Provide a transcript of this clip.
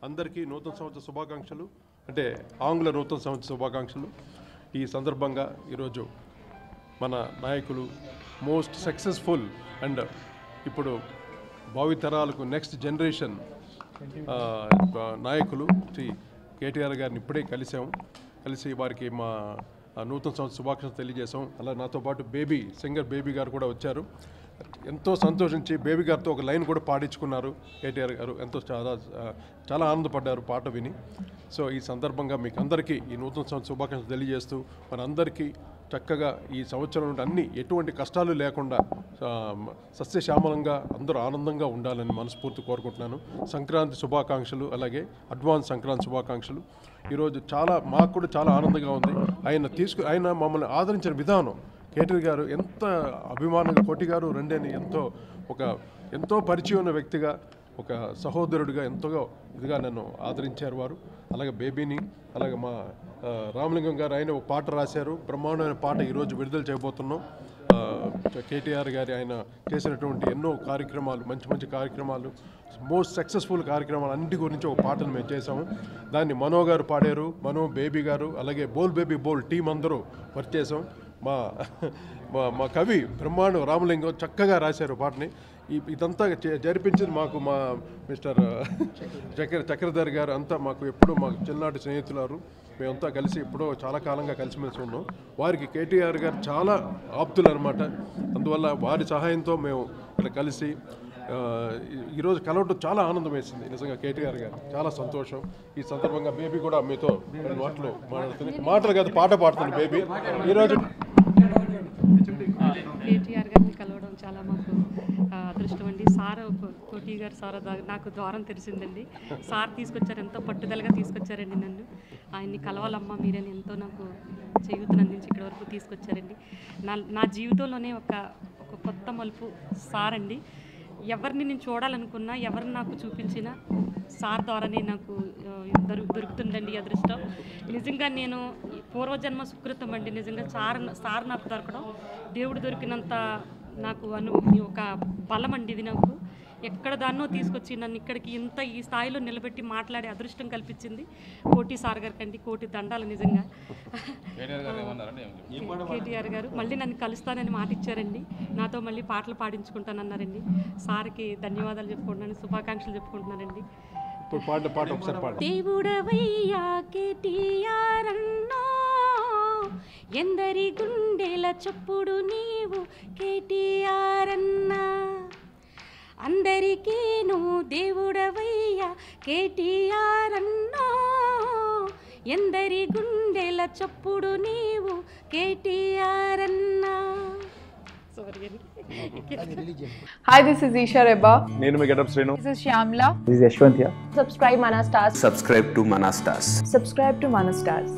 అందరికీ నూతన సంవత్సర శుభాకాంక్షలు. అంటే ఆంగ్ల నూతన సంవత్సర శుభాకాంక్షలు. ఈ సందర్భంగా ఈరోజు మన నాయకులు మోస్ట్ సక్సెస్ఫుల్ అండ్ ఇప్పుడు భావితరాలకు నెక్స్ట్ జనరేషన్ నాయకులు శ్రీ కేటీఆర్ గారిని ఇప్పుడే కలిసి వారికి మా నూతన సంవత్సర శుభాకాంక్షలు తెలియజేశాం. అలా నాతో పాటు సింగర్ బేబీ గారు కూడా వచ్చారు. ఎంతో సంతోషించి బేబీ గారితో ఒక లైన్ కూడా పాడించుకున్నారు కేటీఆర్ గారు. ఎంతో చాలా ఆనందపడ్డారు పాట విని. సో ఈ సందర్భంగా మీకు అందరికీ ఈ నూతన సంవత్సర శుభాకాంక్షలు తెలియజేస్తూ మనందరికీ చక్కగా ఈ సంవత్సరం నుండి అన్ని ఎటువంటి కష్టాలు లేకుండా సస్యశ్యామలంగా అందరూ ఆనందంగా ఉండాలని మనస్ఫూర్తి కోరుకుంటున్నాను. సంక్రాంతి శుభాకాంక్షలు, అలాగే అడ్వాన్స్ సంక్రాంతి శుభాకాంక్షలు. ఈరోజు మాకు కూడా చాలా ఆనందంగా ఉంది. ఆయన మమ్మల్ని ఆదరించిన విధానం, కేటీఆర్ గారు ఎంత అభిమానంగా కోటి గారు రండి ఎంతో పరిచయం ఉన్న వ్యక్తిగా, ఒక సహోదరుడిగా ఎంతో ఇదిగా నన్ను ఆదరించారు వారు. అలాగే బేబీని, అలాగే మా రామలింగం గారు ఆయన ఒక పాట రాశారు, బ్రహ్మాండమైన పాట ఈరోజు విడుదల చేయబోతున్నాం. కేటీఆర్ గారి ఆయన చేసినటువంటి ఎన్నో కార్యక్రమాలు, మంచి కార్యక్రమాలు, మోస్ట్ సక్సెస్ఫుల్ కార్యక్రమాలు అన్నింటి గురించి ఒక పాటను మేము చేసాము. దాన్ని మనో గారు పాడారు, బేబీ గారు, అలాగే బోల్ బేబీ బోల్ టీం అందరూ వర్క్ చేసాం. మా కవి బ్రహ్మాండం రామలింగం చక్కగా రాశారు పాటని. ఇదంతా జరిపించింది మాకు మా మిస్టర్ చక్రధర్ గారు. అంతా మాకు చిన్ననాటి స్నేహితులారు. మేమంతా కలిసి ఎప్పుడో చాలా కాలంగా కలిసిమెలిసి ఉన్నాం. వారికి కేటీఆర్ గారు చాలా ఆప్తులు అనమాట. అందువల్ల వారి సహాయంతో మేము ఇక్కడ కలిసి ఈరోజు కలవటం చాలా ఆనందం వేసింది. నిజంగా కేటీఆర్ గారు చాలా సంతోషం. ఈ సందర్భంగా బేబీ కూడా మీతో మాటలు కాదు పాట పాడుతుంది బేబీ. ఈరోజు కేటీఆర్ గారిని కలవడం చాలా మాకు అదృష్టం అండి. కోటి గారు సార్ నాకు ద్వారం తెలిసిందండి. సార్ తీసుకొచ్చారు, ఎంతో పట్టుదలగా తీసుకొచ్చారండి నన్ను. ఆయన్ని కలవాలమ్మా మీరని ఎంతో నాకు చేయూతనందించి ఇక్కడ వరకు తీసుకొచ్చారండి. నా జీవితంలోనే ఒక కొత్త మలుపు సార్ అండి. ఎవరిని నేను చూడాలనుకున్నా, ఎవరిని నాకు చూపించినా సార్ ద్వారానే నాకు దొరుకుతుందండి అదృష్టం. నిజంగా నేను పూర్వజన్మ సుకృతం అండి. నిజంగా సార్ నాకు దొరకడం దేవుడు దొరికినంత నాకు ఒక బలం అండి. ఇది నాకు ఎక్కడ దాన్నో తీసుకొచ్చి నన్ను ఇక్కడికి ఈ స్థాయిలో నిలబెట్టి మాట్లాడే అదృష్టం కల్పించింది కోటి సార్ గారికి అండి. కోటి దండాలు నిజంగా. కేటీఆర్ గారు మళ్ళీ నన్ను కలుస్తానని మాట ఇచ్చారండి. నాతో మళ్ళీ పాటలు పాడించుకుంటానన్నారండి. సార్కి ధన్యవాదాలు చెప్పుకుంటున్నాను, శుభాకాంక్షలు చెప్పుకుంటున్నానండి. దేవుడవయ్యా కేటీఆర్ అన్నా, ఎందరి గుండెల చప్పుడు నీవు కేటీఆర్ అన్నా, అందరికీ నువ్వు దేవుడవయ్యా కేటీఆర్ అన్నా, ఎందరి గుండెల చప్పుడు నీవు కేటీఆర్ అన్నా. Hi, this is Isha Reba. నేను మీ getup Srinu. This is Shyamla. This is Yashwant here. Subscribe Mana Stars. Subscribe to Mana Stars. Subscribe to Mana Stars.